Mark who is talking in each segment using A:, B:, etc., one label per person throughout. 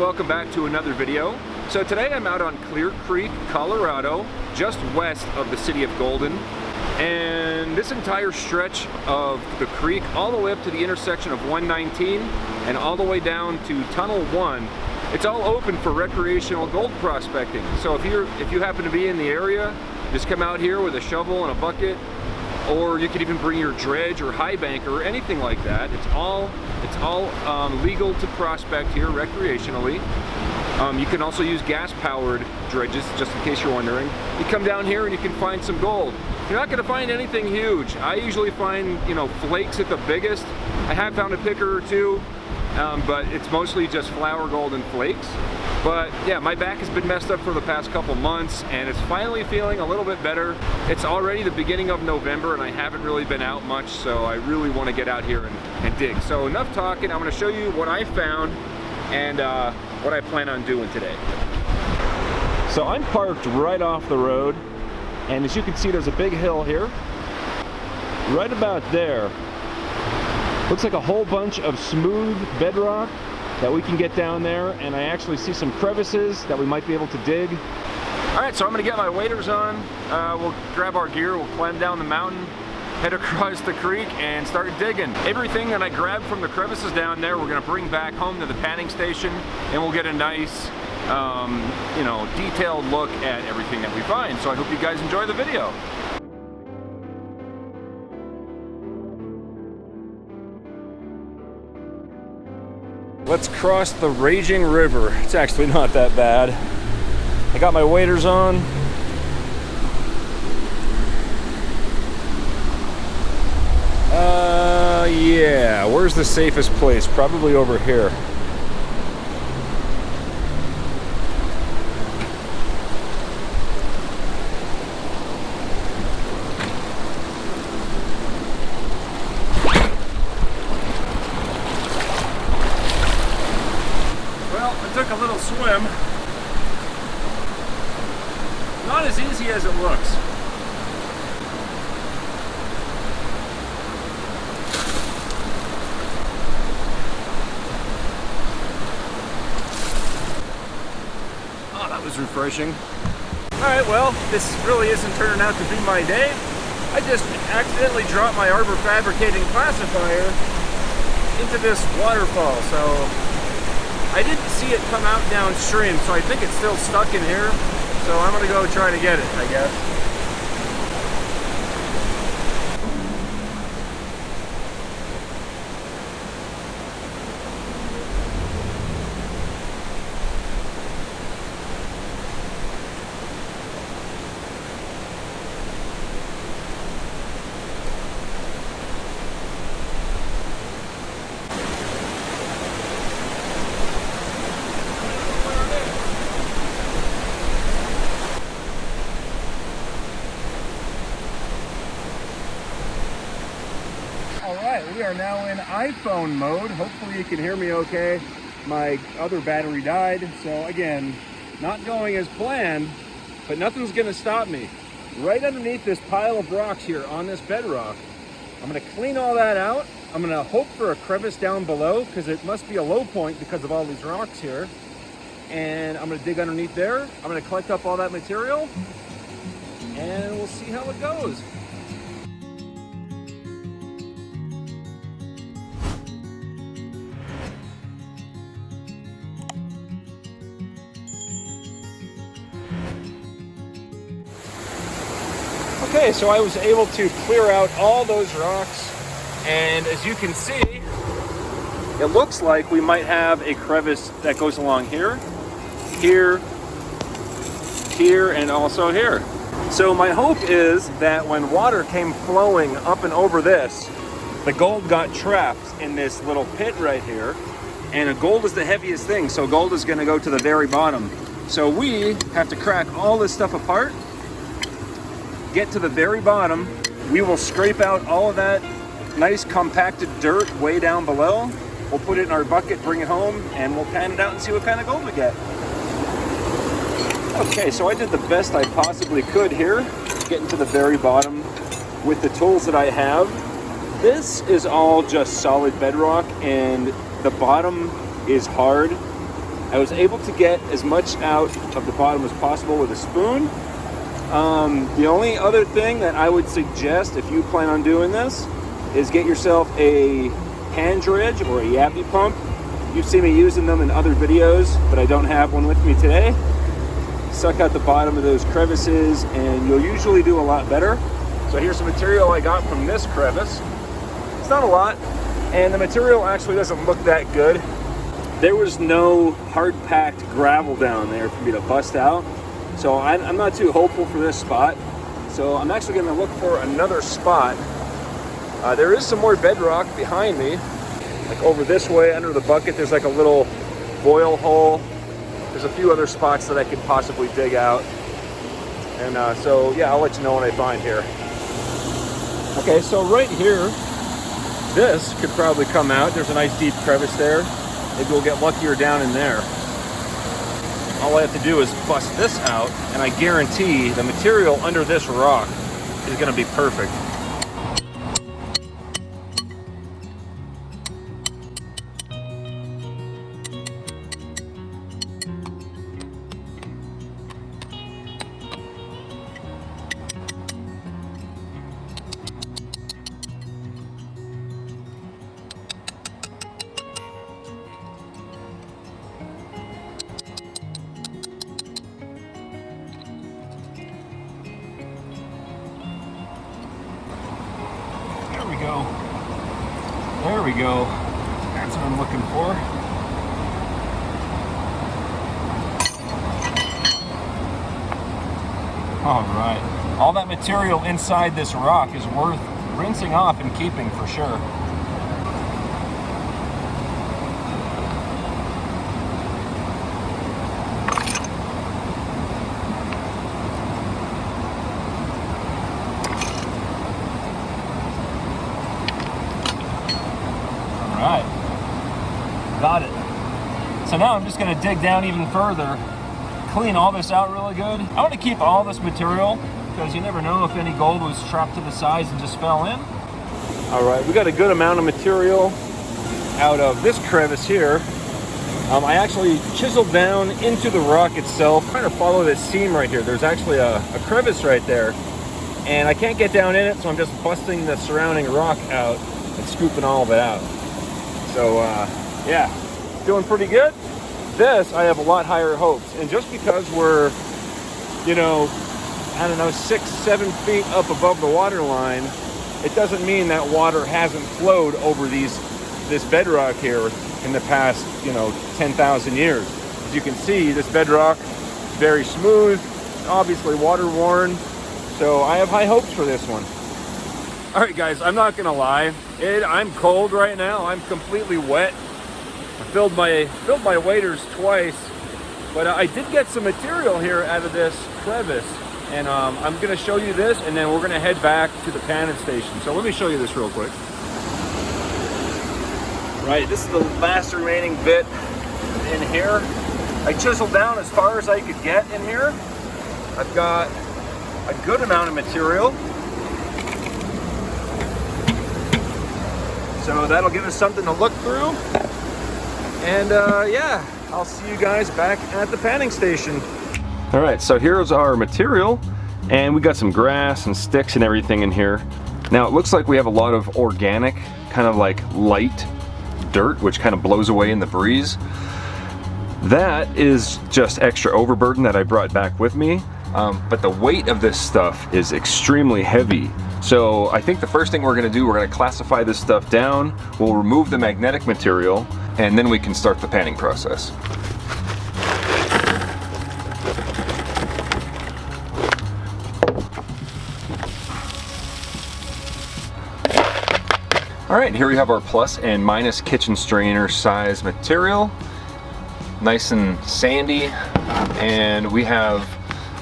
A: and welcome back to another video. So today I'm out on Clear Creek, Colorado, just west of the city of Golden. And this entire stretch of the creek, all the way up to the intersection of 119 and all the way down to Tunnel 1, it's all open for recreational gold prospecting. So if you happen to be in the area, just come out here with a shovel and a bucket, or you could even bring your dredge or high banker or anything like that. It's all legal to prospect here recreationally. You can also use gas-powered dredges, just in case you're wondering. You come down here and you can find some gold. You're not going to find anything huge. I usually find, flakes at the biggest. I have found a picker or two, but it's mostly just flour gold and flakes. But yeah, my back has been messed up for the past couple months, and it's finally feeling a little bit better. It's already the beginning of November, and I haven't really been out much, so I really want to get out here and dig. So enough talking. I'm going to show you what I found and what I plan on doing today. So I'm parked right off the road, and as you can see, there's a big hill here. Right about there. Looks like a whole bunch of smooth bedrock that we can get down there, and I actually see some crevices that we might be able to dig. Alright, so I'm going to get my waders on. We'll grab our gear, we'll climb down the mountain, head across the creek, and start digging. Everything that I grabbed from the crevices down there, we're going to bring back home to the panning station, and we'll get a nice, detailed look at everything that we find. So I hope you guys enjoy the video. Let's cross the raging river. It's actually not that bad. I got my waders on. Yeah, where's the safest place? Probably over here. Took a little swim. Not as easy as it looks. Oh, that was refreshing. Alright, well, this really isn't turning out to be my day. I just accidentally dropped my arbor fabricating classifier into this waterfall, so I didn't see it come out downstream, so I think it's still stuck in here. So I'm gonna go try to get it, I guess. Alright, we are now in iPhone mode. Hopefully you can hear me okay. My other battery died, so again, not going as planned, but nothing's gonna stop me. Right underneath this pile of rocks here on this bedrock, I'm gonna clean all that out. I'm gonna hope for a crevice down below, because it must be a low point because of all these rocks here. And I'm gonna dig underneath there. I'm gonna collect up all that material, and we'll see how it goes. Okay, so I was able to clear out all those rocks, and as you can see, it looks like we might have a crevice that goes along here, here, here, and also here. So my hope is that when water came flowing up and over this, the gold got trapped in this little pit right here, and gold is the heaviest thing, so gold is going to go to the very bottom. So we have to crack all this stuff apart, get to the very bottom. We will scrape out all of that nice compacted dirt way down below. We'll put it in our bucket, bring it home, and we'll pan it out and see what kind of gold we get. Okay, so I did the best I possibly could here, getting to the very bottom with the tools that I have. This is all just solid bedrock, and the bottom is hard. I was able to get as much out of the bottom as possible with a spoon. The only other thing that I would suggest if you plan on doing this is get yourself a hand dredge or a yappy pump. You've seen me using them in other videos, but I don't have one with me today. Suck out the bottom of those crevices and you'll usually do a lot better. So here's some material I got from this crevice. It's not a lot, and the material actually doesn't look that good. There was no hard-packed gravel down there for me to bust out, so I'm not too hopeful for this spot. So I'm actually going to look for another spot. There is some more bedrock behind me, like over this way under the bucket. There's like a little boil hole. There's a few other spots that I could possibly dig out, and so yeah, I'll let you know what I find here. Okay, so right here, this could probably come out. There's a nice deep crevice there. Maybe we'll get luckier down in there. All I have to do is bust this out, and I guarantee the material under this rock is going to be perfect. There we go. That's what I'm looking for. All right. All that material inside this rock is worth rinsing off and keeping for sure. Alright, got it. So now I'm just going to dig down even further, clean all this out really good. I want to keep all this material because you never know if any gold was trapped to the sides and just fell in. Alright, we got a good amount of material out of this crevice here. I actually chiseled down into the rock itself, trying to follow this seam right here. There's actually a crevice right there, and I can't get down in it, so I'm just busting the surrounding rock out and scooping all of it out. So yeah, doing pretty good. This, I have a lot higher hopes. And just because we're, you know, I don't know, 6-7 feet up above the water line, it doesn't mean that water hasn't flowed over this bedrock here in the past, you know, 10,000 years. As you can see, this bedrock is very smooth, obviously water worn. So I have high hopes for this one. All right, guys, I'm not gonna lie. I'm cold right now. I'm completely wet. I filled my waders twice, but I did get some material here out of this crevice, and I'm gonna show you this, and then we're gonna head back to the panning station. So let me show you this real quick. Right, this is the last remaining bit in here. I chiseled down as far as I could get in here. I've got a good amount of material. So that'll give us something to look through. And yeah, I'll see you guys back at the panning station. All right, so here's our material, and we got some grass and sticks and everything in here. Now it looks like we have a lot of organic, kind of like light dirt, which kind of blows away in the breeze. That is just extra overburden that I brought back with me. But the weight of this stuff is extremely heavy. So I think the first thing we're going to do, we're going to classify this stuff down, we'll remove the magnetic material, and then we can start the panning process. Alright, here we have our plus and minus kitchen strainer size material. Nice and sandy, and we have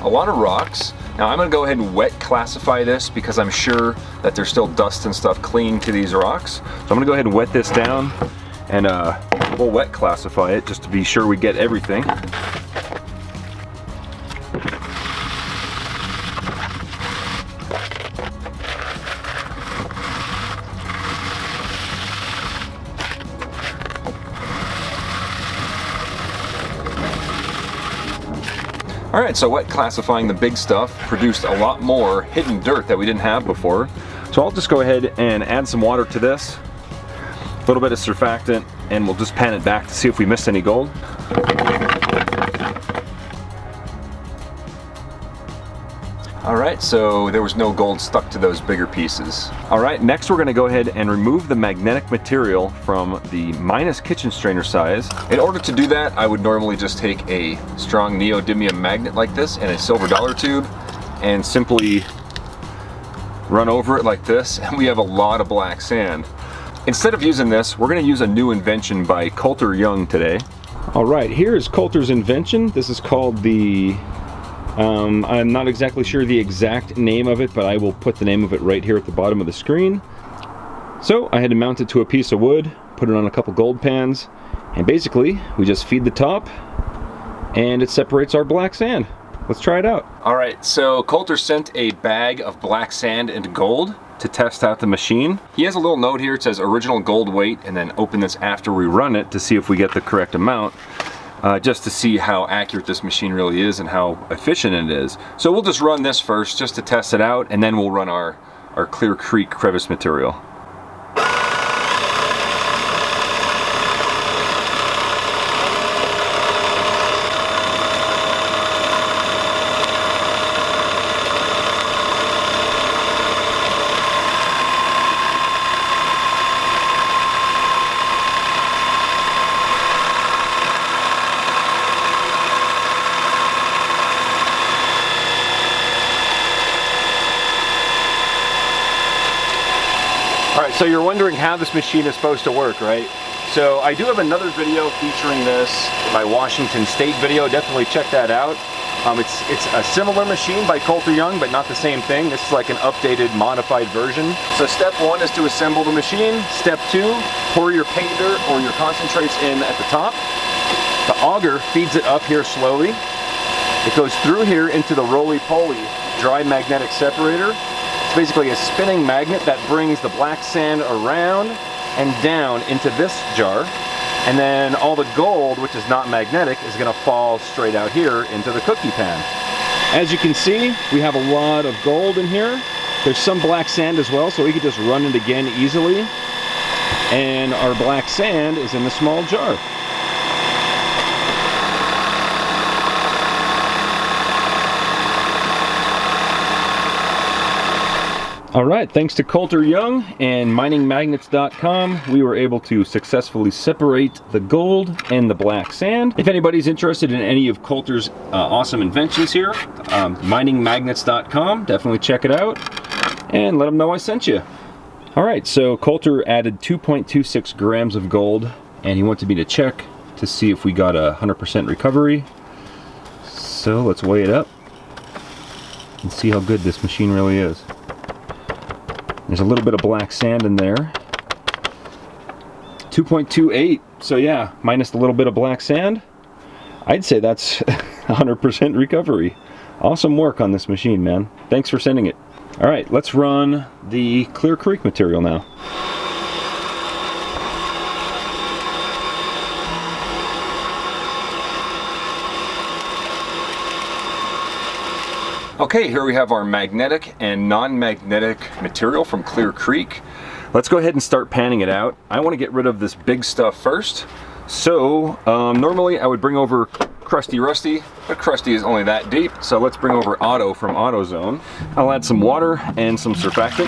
A: a lot of rocks. Now I'm going to go ahead and wet classify this because I'm sure that there's still dust and stuff clinging to these rocks. So I'm going to go ahead and wet this down, and we'll wet classify it just to be sure we get everything. All right, so wet classifying the big stuff produced a lot more hidden dirt that we didn't have before. So I'll just go ahead and add some water to this, a little bit of surfactant, and we'll just pan it back to see if we missed any gold. All right, so there was no gold stuck to those bigger pieces. All right, next we're gonna go ahead and remove the magnetic material from the minus kitchen strainer size. In order to do that, I would normally just take a strong neodymium magnet like this and a silver dollar tube and simply run over it like this, and we have a lot of black sand. Instead of using this, we're gonna use a new invention by Cooper Young today. All right, here is Coulter's invention. This is called the I'm not exactly sure the exact name of it, but I will put the name of it right here at the bottom of the screen. So I had to mount it to a piece of wood, put it on a couple gold pans, and basically we just feed the top and it separates our black sand. Let's try it out. All right, so Cooper sent a bag of black sand and gold to test out the machine. He has a little note here. It says original gold weight, and then open this after we run it to see if we get the correct amount. Just to see how accurate this machine really is and how efficient it is. So we'll just run this first just to test it out, and then we'll run our Clear Creek crevice material. Alright, so you're wondering how this machine is supposed to work, right? So I do have another video featuring this, my Washington State video, definitely check that out. It's a similar machine by Cooper Young, but not the same thing. This is like an updated, modified version. So step one is to assemble the machine. Step two, pour your pay dirt or your concentrates in at the top. The auger feeds it up here slowly. It goes through here into the roly-poly dry magnetic separator. It's basically a spinning magnet that brings the black sand around and down into this jar, and then all the gold, which is not magnetic, is going to fall straight out here into the cookie pan. As you can see, we have a lot of gold in here. There's some black sand as well, so we could just run it again easily. And our black sand is in the small jar. Alright, thanks to Cooper Young and miningmagnets.com, we were able to successfully separate the gold and the black sand. If anybody's interested in any of Cooper's awesome inventions here, miningmagnets.com, definitely check it out and let them know I sent you. Alright, so Cooper added 2.26 grams of gold, and he wanted me to check to see if we got a 100% recovery. So let's weigh it up and see how good this machine really is. There's a little bit of black sand in there. 2.28, so yeah, minus a little bit of black sand, I'd say that's 100% recovery. Awesome work on this machine, man. Thanks for sending it. All right, let's run the Clear Creek material now. Okay, here we have our magnetic and non-magnetic material from Clear Creek. Let's go ahead and start panning it out. I want to get rid of this big stuff first. So normally I would bring over Crusty Rusty, but Crusty is only that deep. So let's bring over Otto from AutoZone. I'll add some water and some surfactant.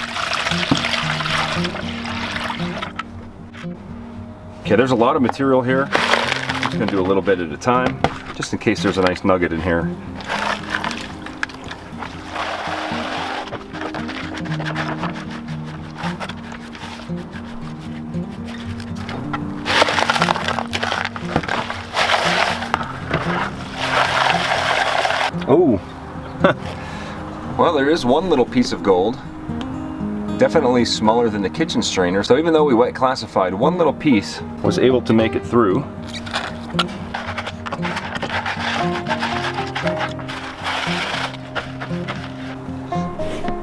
A: Okay, there's a lot of material here. I'm just gonna do a little bit at a time, just in case there's a nice nugget in here. Oh, well, there is one little piece of gold. Definitely smaller than the kitchen strainer. So even though we wet classified, one little piece was able to make it through.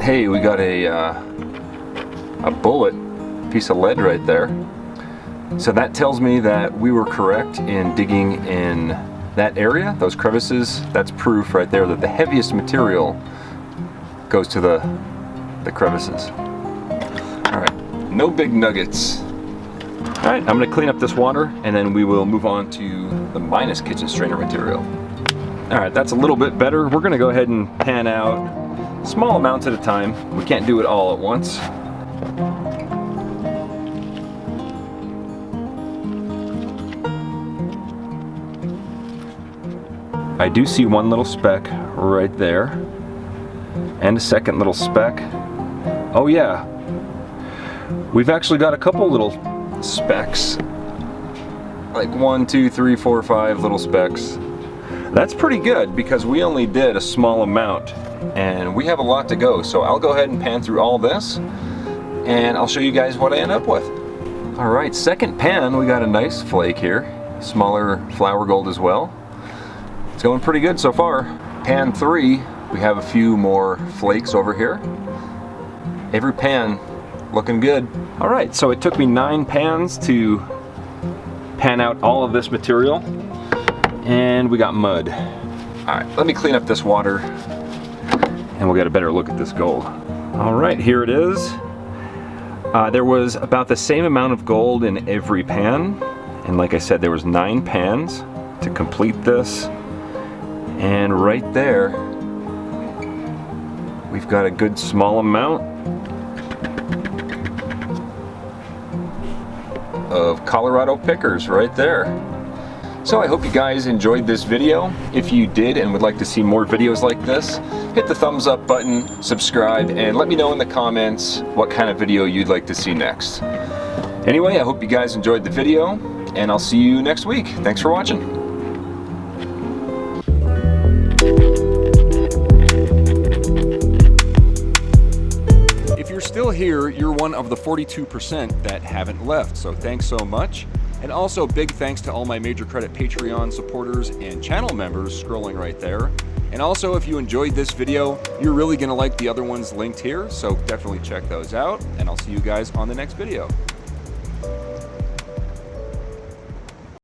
A: Hey, we got a bullet, piece of lead right there. So that tells me that we were correct in digging in that area, those crevices, that's proof right there that the heaviest material goes to the crevices. All right, no big nuggets. All right, I'm gonna clean up this water and then we will move on to the minus kitchen strainer material. All right, that's a little bit better. We're gonna go ahead and pan out small amounts at a time. We can't do it all at once. I do see one little speck right there, and a second little speck. Oh yeah, we've actually got a couple little specks, like 1, 2, 3, 4, 5 little specks. That's pretty good because we only did a small amount and we have a lot to go. So I'll go ahead and pan through all this and I'll show you guys what I end up with. All right, second pan, we got a nice flake here, smaller flower gold as well. It's going pretty good so far. Pan 3, we have a few more flakes over here. Every pan looking good. All right, so it took me 9 pans to pan out all of this material, and we got mud. All right, let me clean up this water and we'll get a better look at this gold. All right, here it is. There was about the same amount of gold in every pan, and like I said, there was 9 pans to complete this. And right there, we've got a good small amount of Colorado pickers right there. So I hope you guys enjoyed this video. If you did and would like to see more videos like this, hit the thumbs up button, subscribe, and let me know in the comments what kind of video you'd like to see next. Anyway, I hope you guys enjoyed the video, and I'll see you next week. Thanks for watching. Still here, you're one of the 42% that haven't left, so thanks so much. And also big thanks to all my Major Credit Patreon supporters and channel members scrolling right there. And also, if you enjoyed this video, you're really gonna like the other ones linked here, so definitely check those out, and I'll see you guys on the next video.